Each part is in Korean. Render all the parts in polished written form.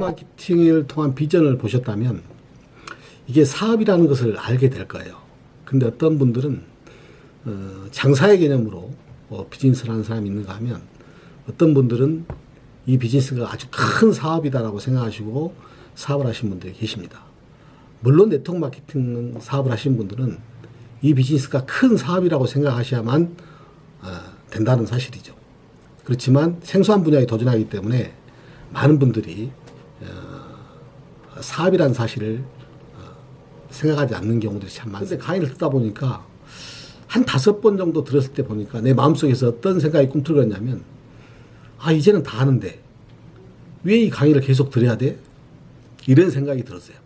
마케팅을 통한 비전을 보셨다면 이게 사업이라는 것을 알게 될 거예요. 근데 어떤 분들은 장사의 개념으로 비즈니스를 하는 사람이 있는가 하면 어떤 분들은 이 비즈니스가 아주 큰 사업이다라고 생각하시고 사업을 하신 분들이 계십니다. 물론 네트워크 마케팅 사업을 하신 분들은 이 비즈니스가 큰 사업이라고 생각하셔야만 된다는 사실이죠. 그렇지만 생소한 분야에 도전하기 때문에 많은 분들이 사업이라는 사실을 생각하지 않는 경우들이 참 많습니다. 근데 강의를 듣다 보니까 한 5번 정도 들었을 때 보니까 내 마음속에서 어떤 생각이 꿈틀거렸냐면 이제는 다 아는데 왜 이 강의를 계속 들어야 돼? 이런 생각이 들었어요.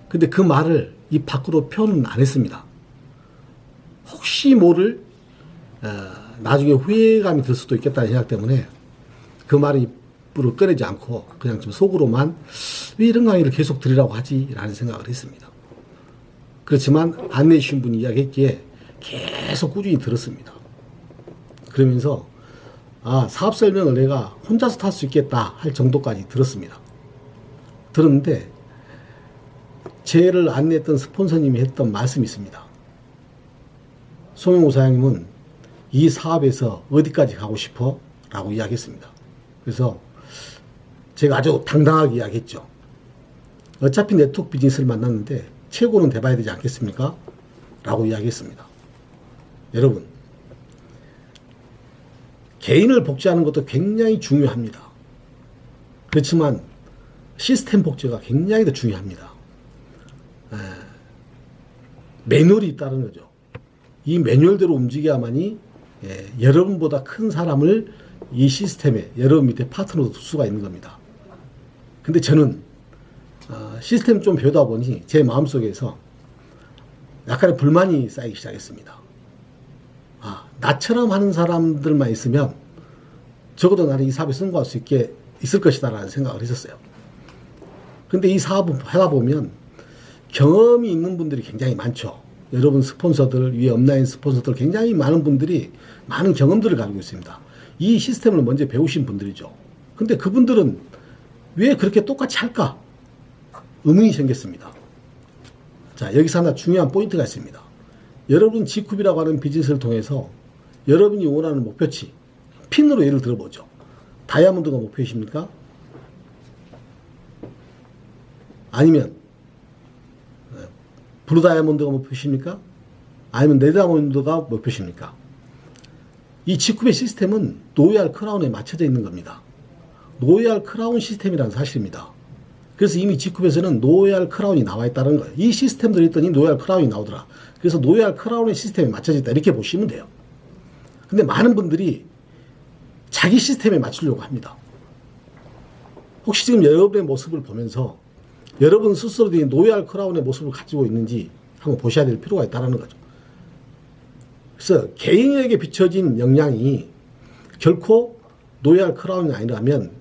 근데 그 말을 입 밖으로 표현은 안 했습니다. 혹시 모를 나중에 후회감이 들 수도 있겠다는 생각 때문에 그 말을 입으로 꺼내지 않고 그냥 좀 속으로만 왜 이런 강의를 계속 들으라고 하지? 라는 생각을 했습니다. 그렇지만 안내해 주신 분이 이야기했기에 계속 꾸준히 들었습니다. 그러면서 사업 설명을 내가 혼자서 탈 수 있겠다 할 정도까지 들었습니다. 들었는데 쟤를 안내했던 스폰서님이 했던 말씀이 있습니다. 송영우 사장님은 이 사업에서 어디까지 가고 싶어? 라고 이야기했습니다. 그래서 제가 아주 당당하게 이야기했죠. 어차피 네트워크 비즈니스를 만났는데 최고는 돼봐야 되지 않겠습니까? 라고 이야기했습니다. 여러분, 개인을 복제하는 것도 굉장히 중요합니다. 그렇지만 시스템 복제가 굉장히 더 중요합니다. 매뉴얼이 있다는 거죠. 이 매뉴얼대로 움직여야만이 여러분보다 큰 사람을 이 시스템에 여러분 밑에 파트너로 둘 수가 있는 겁니다. 근데 저는 시스템 좀 배우다 보니 제 마음속에서 약간의 불만이 쌓이기 시작했습니다. 나처럼 하는 사람들만 있으면 적어도 나는 이 사업에 성공할 수 있을 것이다 라는 생각을 했었어요. 근데 이 사업을 하다 보면 경험이 있는 분들이 굉장히 많죠. 여러분 스폰서들, 위에 업라인 스폰서들 굉장히 많은 분들이 많은 경험들을 가지고 있습니다. 이 시스템을 먼저 배우신 분들이죠. 근데 그분들은 왜 그렇게 똑같이 할까? 의문이 생겼습니다. 자, 여기서 하나 중요한 포인트가 있습니다. 여러분 G쿱이라고 하는 비즈니스를 통해서 여러분이 원하는 목표치, 핀으로 예를 들어보죠. 다이아몬드가 목표이십니까? 아니면 블루 다이아몬드가 목표십니까? 아니면 레드 다이아몬드가 목표십니까? 이 G쿱의 시스템은 로얄 크라운에 맞춰져 있는 겁니다. 로얄 크라운 시스템이라는 사실입니다. 그래서 이미 G쿱에서는 로얄 크라운이 나와 있다는 거예요. 이 시스템들이 있더니 로얄 크라운이 나오더라. 그래서 로얄 크라운의 시스템에 맞춰져 있다. 이렇게 보시면 돼요. 근데 많은 분들이 자기 시스템에 맞추려고 합니다. 혹시 지금 여러분의 모습을 보면서 여러분 스스로도 로얄 크라운의 모습을 가지고 있는지 한번 보셔야 될 필요가 있다는 거죠. 그래서 개인에게 비춰진 역량이 결코 로얄 크라운이 아니라면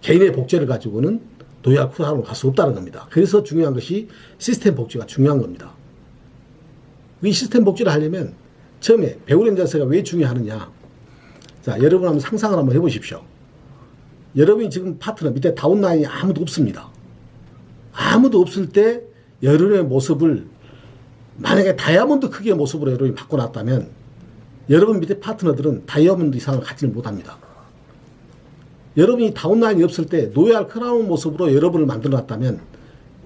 개인의 복제를 가지고는 로얄 크라운으로 갈 수 없다는 겁니다. 그래서 중요한 것이 시스템 복제가 중요한 겁니다. 이 시스템 복제를 하려면 처음에 배우는 자세가 왜 중요하느냐. 자, 여러분 한번 상상을 한번 해보십시오. 여러분이 지금 파트너 밑에 다운라인이 아무도 없습니다. 아무도 없을 때 여러분의 모습을 만약에 다이아몬드 크기의 모습으로 여러분이 바꿔놨다면 여러분 밑에 파트너들은 다이아몬드 이상을 갖지를 못합니다. 여러분이 다운라인이 없을 때 로얄 크라운 모습으로 여러분을 만들어놨다면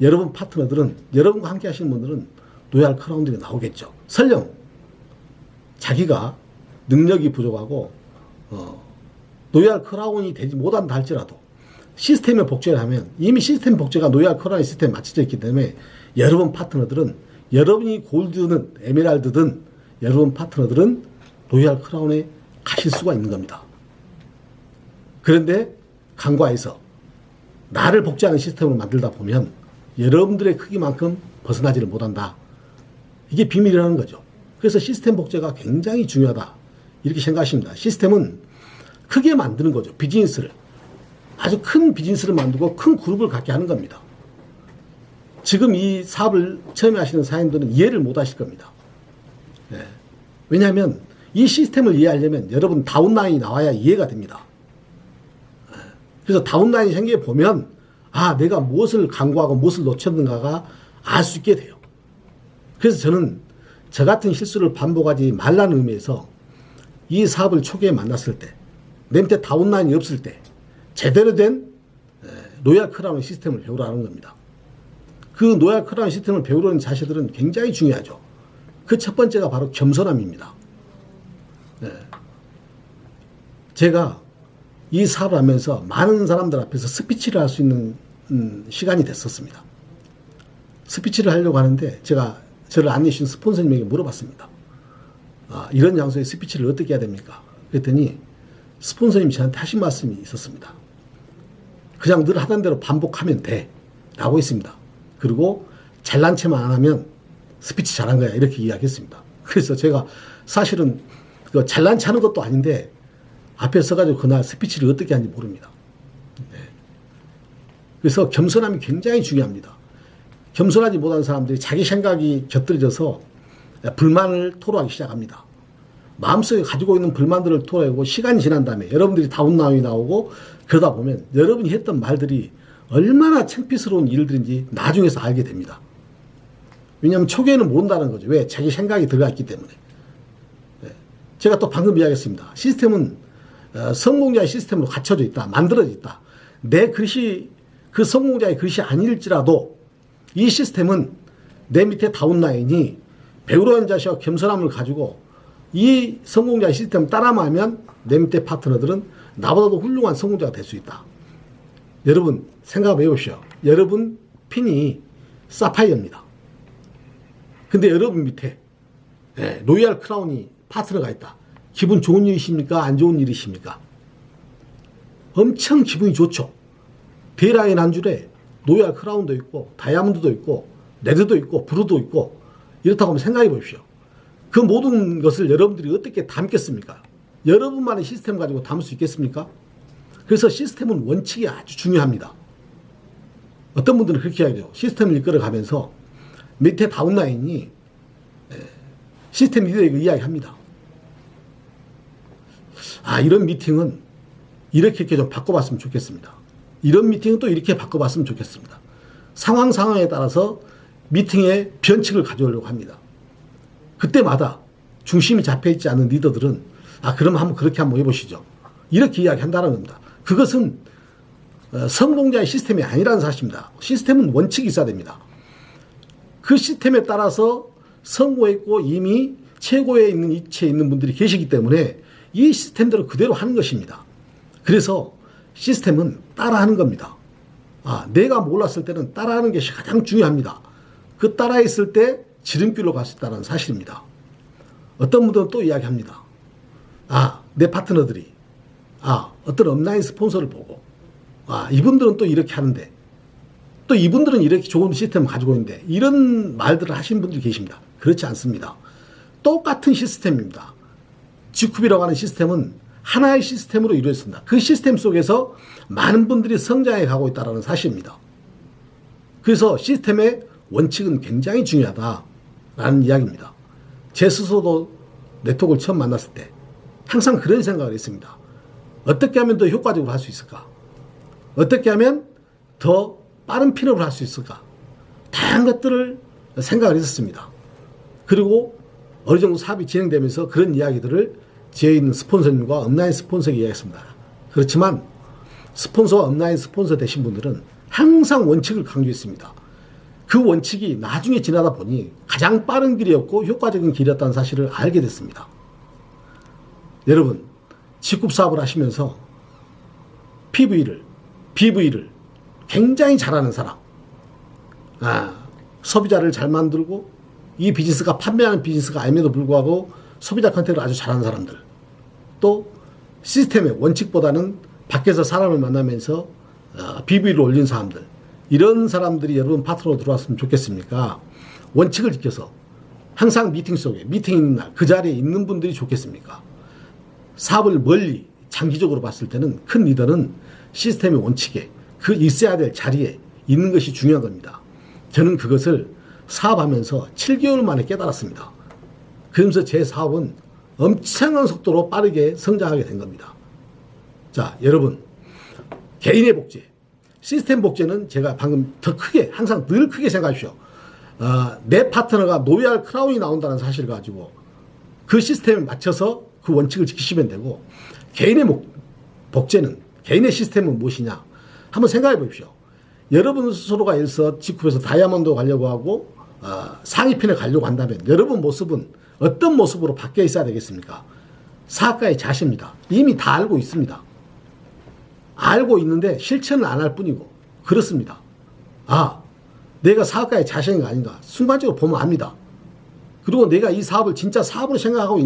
여러분 파트너들은 여러분과 함께 하시는 분들은 로얄 크라운들이 나오겠죠. 설령 자기가 능력이 부족하고 로얄 크라운이 되지 못한다 할지라도 시스템에 복제를 하면 이미 시스템 복제가 로얄 크라운 시스템에 맞춰져 있기 때문에 여러분 파트너들은 여러분이 골드든 에메랄드든 여러분 파트너들은 로얄 크라운에 가실 수가 있는 겁니다. 그런데 간과해서 나를 복제하는 시스템을 만들다 보면 여러분들의 크기만큼 벗어나지를 못한다. 이게 비밀이라는 거죠. 그래서 시스템 복제가 굉장히 중요하다. 이렇게 생각하십니다. 시스템은 크게 만드는 거죠. 비즈니스를. 아주 큰 비즈니스를 만들고 큰 그룹을 갖게 하는 겁니다. 지금 이 사업을 처음에 하시는 사장님들은 이해를 못 하실 겁니다. 왜냐하면 이 시스템을 이해하려면 여러분 다운라인이 나와야 이해가 됩니다. 그래서 다운라인이 생겨 보면 아, 내가 무엇을 강구하고 무엇을 놓쳤는가가 알 수 있게 돼요. 그래서 저는 저 같은 실수를 반복하지 말라는 의미에서 이 사업을 초기에 만났을 때, 내 밑에 다운라인이 없을 때 제대로 된 로얄 크라운 시스템을 배우라는 겁니다. 그 로얄 크라운 시스템을 배우려는 자세들은 굉장히 중요하죠. 그 첫 번째가 바로 겸손함입니다. 제가 이 사업을 하면서 많은 사람들 앞에서 스피치를 할 수 있는 시간이 됐었습니다. 스피치를 하려고 하는데 제가 저를 안내해 주신 스폰서님에게 물어봤습니다. 아, 이런 장소에 스피치를 어떻게 해야 됩니까? 그랬더니 스폰서님이 저한테 하신 말씀이 있었습니다. 그냥 늘 하던 대로 반복하면 돼 라고 했습니다. 그리고 잘난 체만 안 하면 스피치 잘한 거야 이렇게 이야기했습니다. 그래서 제가 사실은 잘난 체 하는 것도 아닌데 앞에 서가지고 그날 스피치를 어떻게 하는지 모릅니다. 네. 그래서 겸손함이 굉장히 중요합니다. 겸손하지 못한 사람들이 자기 생각이 곁들여져서 불만을 토로하기 시작합니다. 마음속에 가지고 있는 불만들을 토로하고 시간이 지난 다음에 여러분들이 다운라인이 나오고 그러다 보면 여러분이 했던 말들이 얼마나 창피스러운 일들인지 나중에서 알게 됩니다. 왜냐하면 초기에는 모른다는 거죠. 왜? 자기 생각이 들어가 있기 때문에. 제가 또 방금 이야기했습니다. 시스템은 성공자의 시스템으로 갖춰져 있다. 만들어져 있다. 내 글씨, 그 성공자의 글씨 아닐지라도 이 시스템은 내 밑에 다운라인이 배우라는 자세와 겸손함을 가지고 이 성공자의 시스템을 따라만 하면 내 밑에 파트너들은 나보다도 훌륭한 성공자가 될 수 있다. 여러분 생각해 보십시오. 여러분 핀이 사파이어입니다. 근데 여러분 밑에 로얄 크라운이 파트너가 있다. 기분 좋은 일이십니까? 안 좋은 일이십니까? 엄청 기분이 좋죠. D라인 한 줄에 로얄 크라운도 있고 다이아몬드도 있고 레드도 있고 브루도 있고 이렇다고 하면 생각해 보십시오. 그 모든 것을 여러분들이 어떻게 담겠습니까? 여러분만의 시스템 가지고 담을 수 있겠습니까? 그래서 시스템은 원칙이 아주 중요합니다. 어떤 분들은 그렇게 이야기해요. 시스템을 이끌어가면서 밑에 다운라인이 시스템 리더에게 이야기합니다. 아, 이런 미팅은 이렇게 좀 바꿔봤으면 좋겠습니다. 이런 미팅은 또 이렇게 바꿔봤으면 좋겠습니다. 상황에 따라서 미팅의 변칙을 가져오려고 합니다. 그때마다 중심이 잡혀있지 않은 리더들은 아, 그럼 한번 그렇게 한번 해보시죠. 이렇게 이야기한다는 겁니다. 그것은 성공자의 시스템이 아니라는 사실입니다. 시스템은 원칙이 있어야 됩니다. 그 시스템에 따라서 성공했고 이미 최고에 있는 위치에 있는 분들이 계시기 때문에 이 시스템대로 그대로 하는 것입니다. 그래서 시스템은 따라하는 겁니다. 아, 내가 몰랐을 때는 따라하는 것이 가장 중요합니다. 그 따라했을 때 지름길로 갈 수 있다는 사실입니다. 어떤 분들은 또 이야기합니다. 아, 내 파트너들이 어떤 온라인 스폰서를 보고 이분들은 또 이렇게 하는데 또 이분들은 이렇게 좋은 시스템을 가지고 있는데 이런 말들을 하시는 분들이 계십니다. 그렇지 않습니다. 똑같은 시스템입니다. G쿱이라고 하는 시스템은 하나의 시스템으로 이루어졌습니다. 그 시스템 속에서 많은 분들이 성장해 가고 있다는 사실입니다. 그래서 시스템의 원칙은 굉장히 중요하다라는 이야기입니다. 제 스스로도 네트워크를 처음 만났을 때 항상 그런 생각을 했습니다. 어떻게 하면 더 효과적으로 할 수 있을까? 어떻게 하면 더 빠른 핀업을 할 수 있을까? 다양한 것들을 생각을 했었습니다. 그리고 어느 정도 사업이 진행되면서 그런 이야기들을 지에 있는 스폰서님과 온라인 스폰서에게 이야기했습니다. 그렇지만 스폰서와 온라인 스폰서 되신 분들은 항상 원칙을 강조했습니다. 그 원칙이 나중에 지나다 보니 가장 빠른 길이었고 효과적인 길이었다는 사실을 알게 됐습니다. 여러분, G쿱 사업을 하시면서 BV를 굉장히 잘하는 사람, 소비자를 잘 만들고 이 비즈니스가 판매하는 비즈니스가 아님에도 불구하고 소비자 컨택을 아주 잘하는 사람들, 또 시스템의 원칙보다는 밖에서 사람을 만나면서 BV를 올린 사람들, 이런 사람들이 여러분 파트너로 들어왔으면 좋겠습니까? 원칙을 지켜서 항상 미팅 속에 미팅 있는 날 그 자리에 있는 분들이 좋겠습니까? 사업을 멀리 장기적으로 봤을 때는 큰 리더는 시스템의 원칙에 그 있어야 될 자리에 있는 것이 중요한 겁니다. 저는 그것을 사업하면서 7개월 만에 깨달았습니다. 그러면서 제 사업은 엄청난 속도로 빠르게 성장하게 된 겁니다. 자, 여러분, 개인의 복제, 시스템 복제는 제가 방금 더 크게, 항상 늘 크게 생각하십시오. 내 파트너가 노예할 크라운이 나온다는 사실을 가지고 그 시스템에 맞춰서 그 원칙을 지키시면 되고, 개인의 복제는, 개인의 시스템은 무엇이냐 한번 생각해 보십시오. 여러분 스스로가 예를 들어서 G룹에서 다이아몬드 가려고 하고 상위편에 가려고 한다면 여러분 모습은 어떤 모습으로 바뀌어 있어야 되겠습니까? 사업가의 자세입니다. 이미 다 알고 있습니다. 알고 있는데 실천을 안 할 뿐이고, 그렇습니다. 내가 사업가의 자세인가 아닌가 순간적으로 보면 압니다. 그리고 내가 이 사업을 진짜 사업으로 생각하고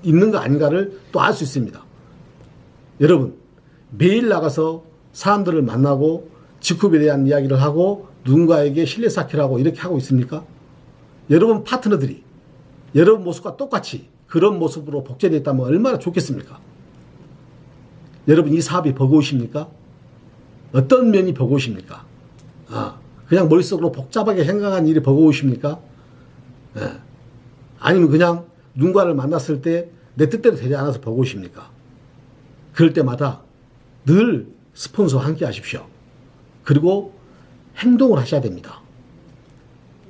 있는 거 아닌가를 또 알 수 있습니다. 여러분, 매일 나가서 사람들을 만나고 직급에 대한 이야기를 하고 누군가에게 신뢰 쌓기를 하고 이렇게 하고 있습니까? 여러분 파트너들이 여러분 모습과 똑같이 그런 모습으로 복제되어 있다면 얼마나 좋겠습니까? 여러분 이 사업이 버거우십니까? 어떤 면이 버거우십니까? 그냥 머릿속으로 복잡하게 생각한 일이 버거우십니까? 아니면 그냥 누군가를 만났을 때 내 뜻대로 되지 않아서 버거우십니까? 그럴 때마다 늘 스폰서와 함께 하십시오. 그리고 행동을 하셔야 됩니다.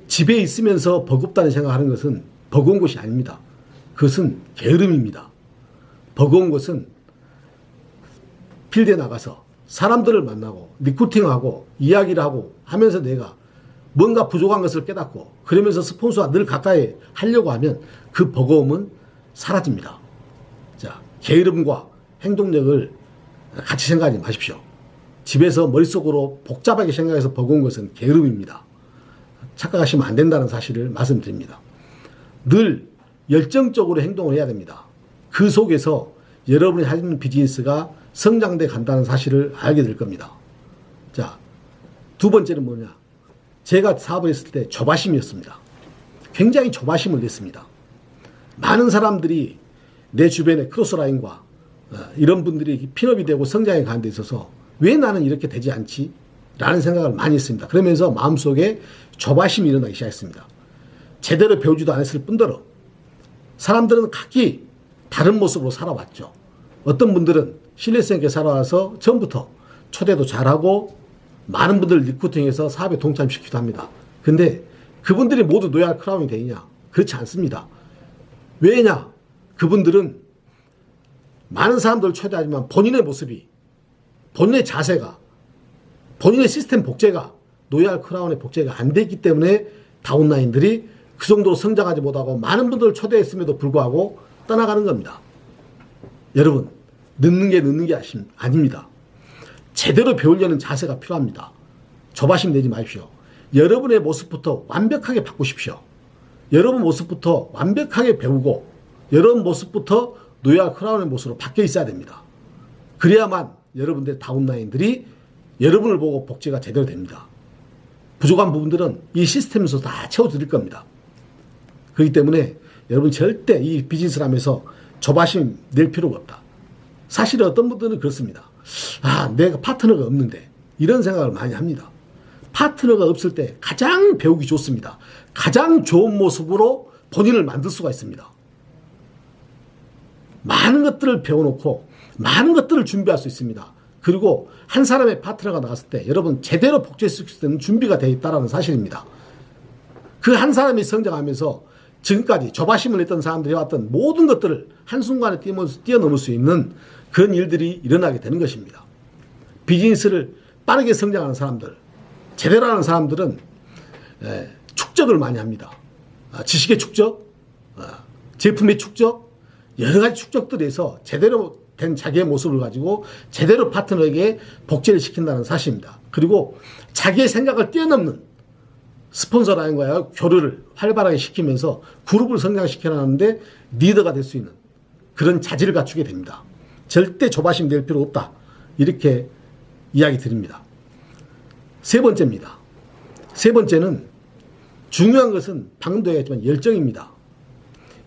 집에 있으면서 버겁다는 생각하는 것은 버거운 것이 아닙니다. 그것은 게으름입니다. 버거운 것은 필드에 나가서 사람들을 만나고 리크루팅하고 이야기를 하고 하면서 내가 뭔가 부족한 것을 깨닫고 그러면서 스폰서와 늘 가까이 하려고 하면 그 버거움은 사라집니다. 자, 게으름과 행동력을 같이 생각하지 마십시오. 집에서 머릿속으로 복잡하게 생각해서 버거운 것은 게으름입니다. 착각하시면 안 된다는 사실을 말씀드립니다. 늘 열정적으로 행동을 해야 됩니다. 그 속에서 여러분이 하는 비즈니스가 성장돼 간다는 사실을 알게 될 겁니다. 자, 두 번째는 뭐냐? 제가 사업을 했을 때 조바심이었습니다. 굉장히 조바심을 냈습니다. 많은 사람들이 내 주변에 크로스라인과 이런 분들이 핀업이 되고 성장해 가는 데 있어서 왜 나는 이렇게 되지 않지? 라는 생각을 많이 했습니다. 그러면서 마음속에 조바심이 일어나기 시작했습니다. 제대로 배우지도 않았을 뿐더러 사람들은 각기 다른 모습으로 살아왔죠. 어떤 분들은 신뢰성 있게 살아와서 처음부터 초대도 잘하고 많은 분들을 리크루팅해서 사업에 동참시키기도 합니다. 근데 그분들이 모두 노예할 크라운이 되느냐? 그렇지 않습니다. 왜냐? 그분들은 많은 사람들을 초대하지만 본인의 모습이, 본인의 자세가, 본인의 시스템 복제가 노예할 크라운의 복제가 안 됐기 때문에 다운라인들이 그 정도로 성장하지 못하고 많은 분들을 초대했음에도 불구하고 떠나가는 겁니다. 여러분, 늦는 게 아닙니다. 제대로 배우려는 자세가 필요합니다. 조바심 내지 마십시오. 여러분의 모습부터 완벽하게 바꾸십시오. 여러분 모습부터 완벽하게 배우고 여러분 모습부터 노예할 크라운의 모습으로 바뀌어 있어야 됩니다. 그래야만 여러분들 다운라인들이 여러분을 보고 복제가 제대로 됩니다. 부족한 부분들은 이 시스템에서 다 채워드릴 겁니다. 그렇기 때문에 여러분 절대 이 비즈니스를 하면서 조바심 낼 필요가 없다. 사실 어떤 분들은 그렇습니다. 내가 파트너가 없는데 이런 생각을 많이 합니다. 파트너가 없을 때 가장 배우기 좋습니다. 가장 좋은 모습으로 본인을 만들 수가 있습니다. 많은 것들을 배워놓고 많은 것들을 준비할 수 있습니다. 그리고 한 사람의 파트너가 나왔을 때 여러분 제대로 복제할 수 있는 준비가 되어 있다는 사실입니다. 그 한 사람이 성장하면서 지금까지 조바심을 했던 사람들이 해왔던 모든 것들을 한순간에 뛰어넘을 수 있는 그런 일들이 일어나게 되는 것입니다. 비즈니스를 빠르게 성장하는 사람들, 제대로 하는 사람들은 축적을 많이 합니다. 지식의 축적, 제품의 축적, 여러 가지 축적들에서 제대로 된 자기의 모습을 가지고 제대로 파트너에게 복제를 시킨다는 사실입니다. 그리고 자기의 생각을 뛰어넘는 스폰서라인과의 교류를 활발하게 시키면서 그룹을 성장시켜나가는데 리더가 될 수 있는 그런 자질을 갖추게 됩니다. 절대 조바심 낼 필요 없다. 이렇게 이야기 드립니다. 세 번째입니다. 세 번째는 중요한 것은 방금도 얘기했지만 열정입니다.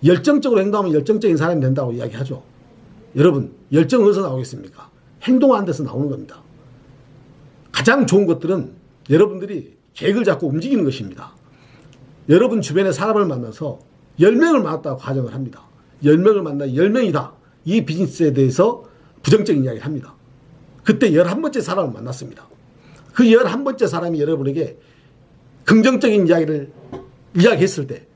열정적으로 행동하면 열정적인 사람이 된다고 이야기하죠. 여러분, 열정은 어디서 나오겠습니까? 행동하는 데서 나오는 겁니다. 가장 좋은 것들은 여러분들이 계획을 잡고 움직이는 것입니다. 여러분 주변에 사람을 만나서 10명을 만났다고 가정을 합니다. 10명을 만나 10명이다. 이 비즈니스에 대해서 부정적인 이야기를 합니다. 그때 11번째 사람을 만났습니다. 그 11번째 사람이 여러분에게 긍정적인 이야기를 이야기했을 때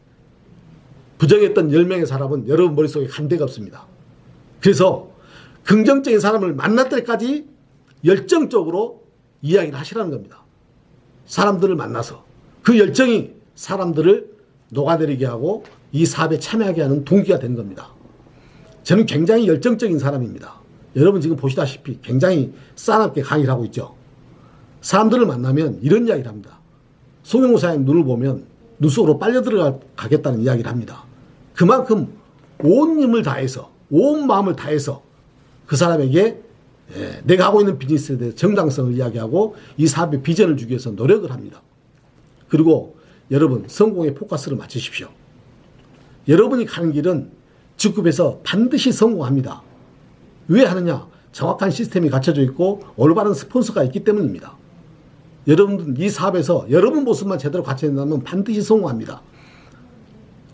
부정했던 10명의 사람은 여러분 머릿속에 간 데가 없습니다. 그래서 긍정적인 사람을 만날 때까지 열정적으로 이야기를 하시라는 겁니다. 사람들을 만나서 그 열정이 사람들을 녹아내리게 하고 이 사업에 참여하게 하는 동기가 된 겁니다. 저는 굉장히 열정적인 사람입니다. 여러분 지금 보시다시피 굉장히 싸납게 강의를 하고 있죠. 사람들을 만나면 이런 이야기를 합니다. 송영무 사장님 눈을 보면 눈 속으로 빨려 들어가겠다는 이야기를 합니다. 그만큼 온 힘을 다해서 온 마음을 다해서 그 사람에게 내가 하고 있는 비즈니스에 대해 정당성을 이야기하고 이 사업의 비전을 주기 위해서 노력을 합니다. 그리고 여러분 성공의 포커스를 맞추십시오. 여러분이 가는 길은 직급에서 반드시 성공합니다. 왜 하느냐? 정확한 시스템이 갖춰져 있고 올바른 스폰서가 있기 때문입니다. 여러분들 이 사업에서 여러분 모습만 제대로 갖춰진다면 반드시 성공합니다.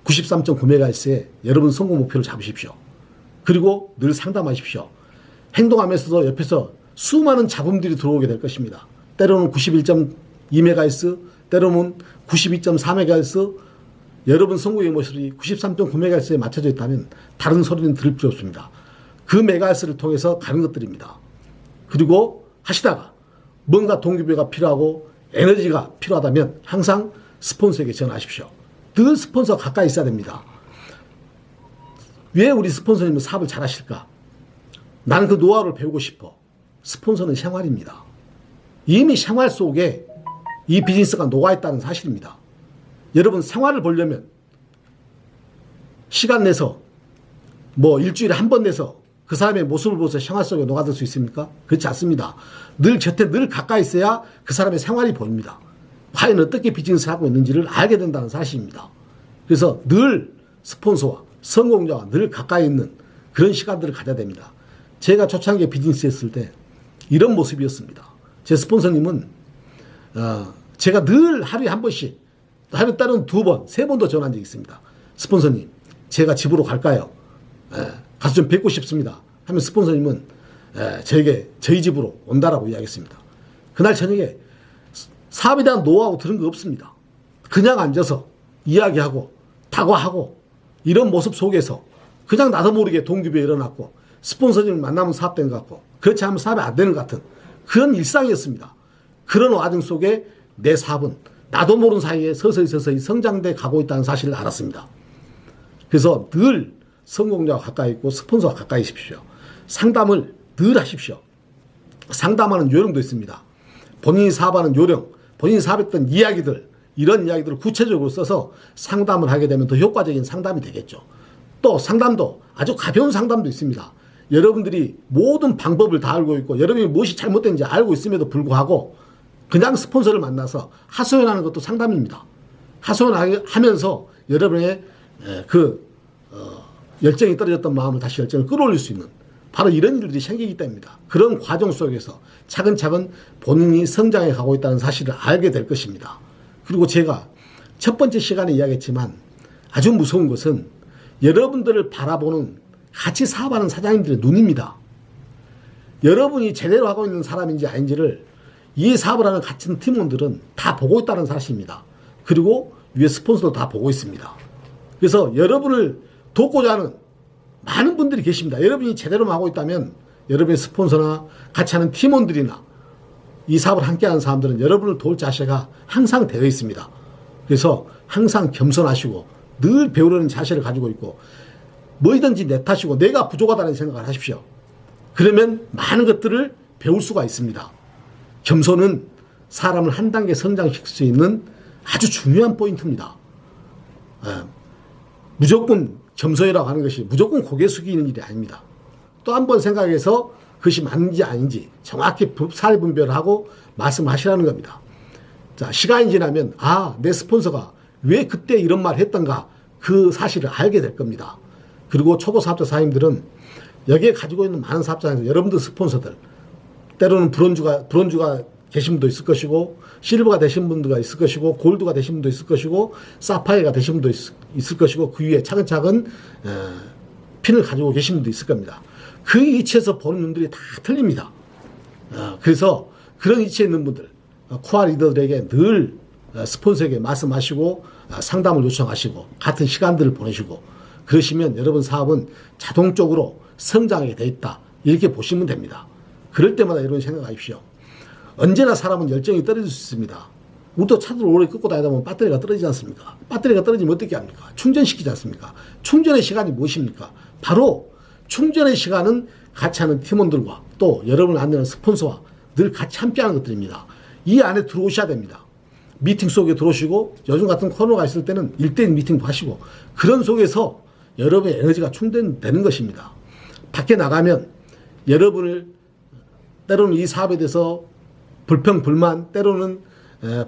93.9MHz에 여러분 성공 목표를 잡으십시오. 그리고 늘 상담하십시오. 행동하면서도 옆에서 수많은 잡음들이 들어오게 될 것입니다. 때로는 91.2MHz, 때로는 92.4MHz, 여러분 성공의 모습이 93.9MHz에 맞춰져 있다면 다른 소리는 들을 필요 없습니다. 그 메가헤르츠를 통해서 가는 것들입니다. 그리고 하시다가 뭔가 동기부여가 필요하고 에너지가 필요하다면 항상 스폰서에게 전화하십시오. 늘 스폰서 가까이 있어야 됩니다. 왜 우리 스폰서님은 사업을 잘하실까? 나는 그 노하우를 배우고 싶어. 스폰서는 생활입니다. 이미 생활 속에 이 비즈니스가 녹아있다는 사실입니다. 여러분 생활을 보려면 시간 내서 뭐 일주일에 한 번 내서 그 사람의 모습을 보면서 생활 속에 녹아들 수 있습니까? 그렇지 않습니다. 늘 곁에 늘 가까이 있어야 그 사람의 생활이 보입니다. 과연 어떻게 비즈니스를 하고 있는지를 알게 된다는 사실입니다. 그래서 늘 스폰서와 성공자와 늘 가까이 있는 그런 시간들을 가져야 됩니다. 제가 초창기에 비즈니스 했을 때 이런 모습이었습니다. 제 스폰서님은 제가 늘 하루에 한 번씩 하루에 따른 2번, 3번도 전화한 적이 있습니다. 스폰서님 제가 집으로 갈까요? 가서 좀 뵙고 싶습니다. 하면 스폰서님은 저에게 저희 집으로 온다라고 이야기했습니다. 그날 저녁에 사업에 대한 노하우 들은 거 없습니다. 그냥 앉아서 이야기하고 다과하고 이런 모습 속에서 그냥 나도 모르게 동기부여 일어났고 스폰서님을 만나면 사업된 것 같고 그렇지 않으면 사업이 안 되는 것 같은 그런 일상이었습니다. 그런 와중 속에 내 사업은 나도 모르는 사이에 서서히 성장돼 가고 있다는 사실을 알았습니다. 그래서 늘 성공자와 가까이 있고 스폰서와 가까이 있으십시오. 상담을 늘 하십시오. 상담하는 요령도 있습니다. 본인이 사업하는 요령, 본인이 사업했던 이야기들, 이런 이야기들을 구체적으로 써서 상담을 하게 되면 더 효과적인 상담이 되겠죠. 또 상담도 아주 가벼운 상담도 있습니다. 여러분들이 모든 방법을 다 알고 있고 여러분이 무엇이 잘못된지 알고 있음에도 불구하고 그냥 스폰서를 만나서 하소연하는 것도 상담입니다. 하소연하면서 여러분의 열정이 떨어졌던 마음을 다시 열정을 끌어올릴 수 있는 바로 이런 일들이 생기기 때문입니다. 그런 과정 속에서 차근차근 본인이 성장해 가고 있다는 사실을 알게 될 것입니다. 그리고 제가 첫 번째 시간에 이야기했지만 아주 무서운 것은 여러분들을 바라보는 같이 사업하는 사장님들의 눈입니다. 여러분이 제대로 하고 있는 사람인지 아닌지를 이 사업을 하는 같은 팀원들은 다 보고 있다는 사실입니다. 그리고 위에 스폰서도 다 보고 있습니다. 그래서 여러분을 돕고자 하는 많은 분들이 계십니다. 여러분이 제대로 하고 있다면 여러분의 스폰서나 같이 하는 팀원들이나 이 사업을 함께하는 사람들은 여러분을 도울 자세가 항상 되어 있습니다. 그래서 항상 겸손하시고 늘 배우려는 자세를 가지고 있고 뭐든지 내 탓이고 내가 부족하다는 생각을 하십시오. 그러면 많은 것들을 배울 수가 있습니다. 겸손은 사람을 한 단계 성장시킬 수 있는 아주 중요한 포인트입니다. 무조건 겸손이라고 하는 것이 무조건 고개 숙이는 일이 아닙니다. 또 한 번 생각해서 그것이 맞는지 아닌지 정확히 사례 분별을 하고 말씀하시라는 겁니다. 자, 시간이 지나면 내 스폰서가 왜 그때 이런 말을 했던가 그 사실을 알게 될 겁니다. 그리고 초보 사업자 사장님들은 여기에 가지고 있는 많은 사업자에서 여러분들 스폰서들 때로는 브론즈가 계신 분도 있을 것이고 실버가 되신 분도 있을 것이고 골드가 되신 분도 있을 것이고 사파이어가 되신 분도 있을 것이고 그 위에 차근차근 핀을 가지고 계신 분도 있을 겁니다. 그 위치에서 보는 눈들이 다 틀립니다. 그래서 그런 위치에 있는 분들, 코어 리더들에게 늘 스폰서에게 말씀하시고 상담을 요청하시고 같은 시간들을 보내시고 그러시면 여러분 사업은 자동적으로 성장하게 돼 있다. 이렇게 보시면 됩니다. 그럴 때마다 여러분 생각하십시오. 언제나 사람은 열정이 떨어질 수 있습니다. 우리도 차들을 오래 끌고 다니다 보면 배터리가 떨어지지 않습니까? 배터리가 떨어지면 어떻게 합니까? 충전시키지 않습니까? 충전의 시간이 무엇입니까? 바로 충전의 시간은 같이 하는 팀원들과 또 여러분을 안내하는 스폰서와 늘 같이 함께하는 것들입니다. 이 안에 들어오셔야 됩니다. 미팅 속에 들어오시고 요즘 같은 코로나가 있을 때는 1대1 미팅도 하시고 그런 속에서 여러분의 에너지가 충전되는 것입니다. 밖에 나가면 여러분을 때로는 이 사업에 대해서 불평, 불만, 때로는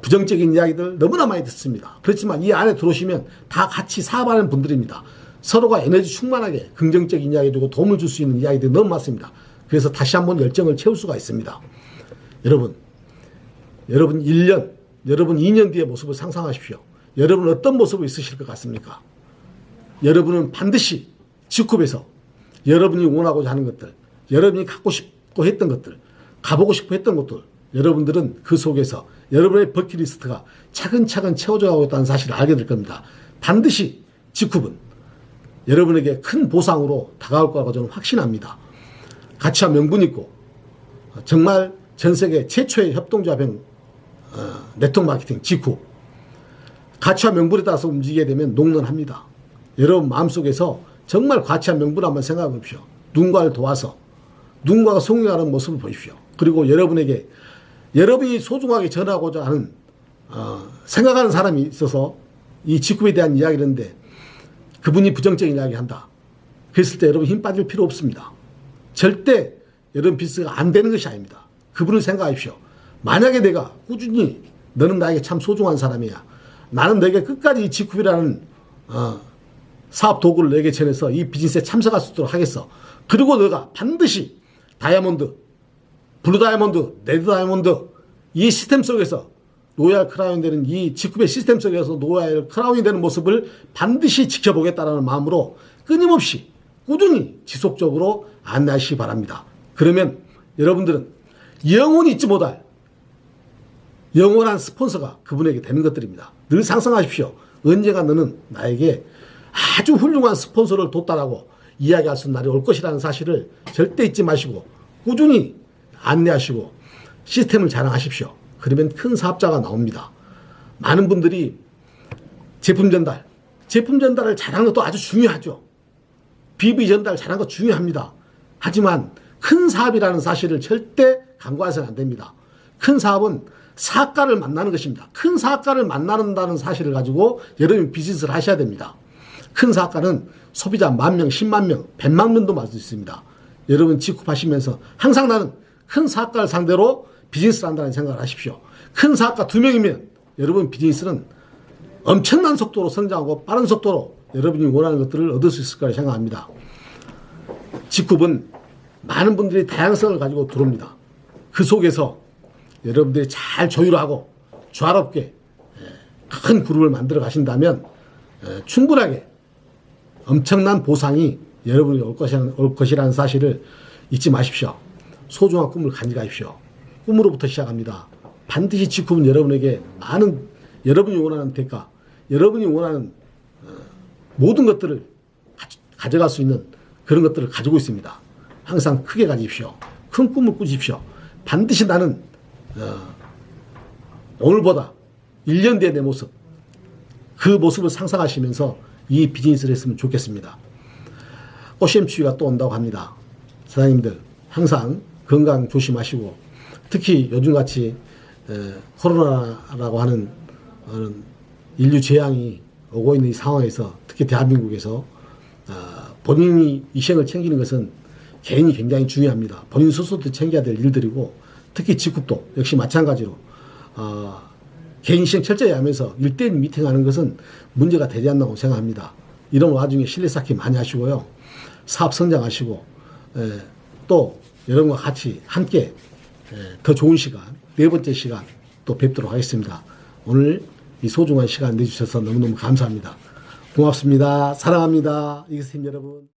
부정적인 이야기들 너무나 많이 듣습니다. 그렇지만 이 안에 들어오시면 다 같이 사업하는 분들입니다. 서로가 에너지 충만하게 긍정적인 이야기 주고 도움을 줄 수 있는 이야기들이 너무 많습니다. 그래서 다시 한번 열정을 채울 수가 있습니다. 여러분 1년, 여러분 2년 뒤의 모습을 상상하십시오. 여러분 어떤 모습이 있으실 것 같습니까? 여러분은 반드시 G룹에서 여러분이 원하고자 하는 것들, 여러분이 갖고 싶고 했던 것들, 가보고 싶어 했던 것들, 여러분들은 그 속에서 여러분의 버킷리스트가 차근차근 채워져 가고 있다는 사실을 알게 될 겁니다. 반드시 G룹은 여러분에게 큰 보상으로 다가올 거라고 저는 확신합니다. 가치와 명분이 있고 정말 전 세계 최초의 협동조합형 네트워크 마케팅 G룹. 가치와 명분에 따라서 움직이게 되면 녹론합니다. 여러분 마음속에서 정말 가치와 명분 한번 생각해 보십시오. 누군가를 도와서 누군가가 성공하는 모습을 보십시오. 그리고 여러분에게 여러분이 소중하게 전하고자 하는 생각하는 사람이 있어서 이 G룹에 대한 이야기를 했는데 그분이 부정적인 이야기 한다. 그랬을 때 여러분 힘 빠질 필요 없습니다. 절대 여러분 비즈니스가 안 되는 것이 아닙니다. 그분을 생각하십시오. 만약에 내가 꾸준히 너는 나에게 참 소중한 사람이야. 나는 너에게 끝까지 이 G룹이라는 사업 도구를 너에게 전해서 이 비즈니스에 참석할 수 있도록 하겠어. 그리고 너가 반드시 다이아몬드, 블루 다이아몬드, 레드 다이아몬드 이 시스템 속에서 로얄 크라운이 되는 이 G룹의 시스템 속에서 로얄 크라운이 되는 모습을 반드시 지켜보겠다는 마음으로 끊임없이 꾸준히 지속적으로 안내하시기 바랍니다. 그러면 여러분들은 영원히 잊지 못할 영원한 스폰서가 그분에게 되는 것들입니다. 늘 상상하십시오. 언젠가 너는 나에게 아주 훌륭한 스폰서를 뒀다라고 이야기할 수 있는 날이 올 것이라는 사실을 절대 잊지 마시고 꾸준히 안내하시고 시스템을 자랑하십시오. 그러면 큰 사업자가 나옵니다. 많은 분들이 제품 전달을 잘하는 것도 아주 중요하죠. BV 전달 잘하는 것 중요합니다. 하지만 큰 사업이라는 사실을 절대 간과해서는 안 됩니다. 큰 사업은 사업가를 만나는 것입니다. 큰 사업가를 만난다는 사실을 가지고 여러분이 비즈니스를 하셔야 됩니다. 큰 사업가는 소비자 10,000명, 10만 명, 100만 명도 만들 수 있습니다. 여러분 G룹 하시면서 항상 나는 큰 사업가를 상대로 비즈니스를 한다는 생각을 하십시오. 큰 사업가 2명이면 여러분 비즈니스는 엄청난 속도로 성장하고 빠른 속도로 여러분이 원하는 것들을 얻을 수 있을 거라 생각합니다. G룹은 많은 분들이 다양성을 가지고 들어옵니다. 그 속에서 여러분들이 잘 조율하고 조화롭게 큰 그룹을 만들어 가신다면 충분하게 엄청난 보상이 여러분이 올 것이라는 사실을 잊지 마십시오. 소중한 꿈을 간직하십시오. 꿈으로부터 시작합니다. 반드시 G룹은 여러분에게 많은 여러분이 원하는 대가, 여러분이 원하는 모든 것들을 가져갈 수 있는 그런 것들을 가지고 있습니다. 항상 크게 가지십시오. 큰 꿈을 꾸십시오. 반드시 나는 오늘보다 1년 뒤의 내 모습, 그 모습을 상상하시면서 이 비즈니스를 했으면 좋겠습니다. OCM 추위가 또 온다고 합니다. 사장님들 항상 건강 조심하시고 특히 요즘같이 코로나라고 하는 인류 재앙이 오고 있는 이 상황에서 특히 대한민국에서 본인이 이 생을 챙기는 것은 개인이 굉장히 중요합니다. 본인 스스로도 챙겨야 될 일들이고 특히 G룹도 역시 마찬가지로 개인 시행 철저히 하면서 1대1 미팅하는 것은 문제가 되지 않는다고 생각합니다. 이런 와중에 신뢰 쌓기 많이 하시고요. 사업 성장하시고 또 여러분과 같이 함께 더 좋은 시간, 네 번째 시간 또 뵙도록 하겠습니다. 오늘 이 소중한 시간 내주셔서 너무너무 감사합니다. 고맙습니다. 사랑합니다. 이기스팀 여러분.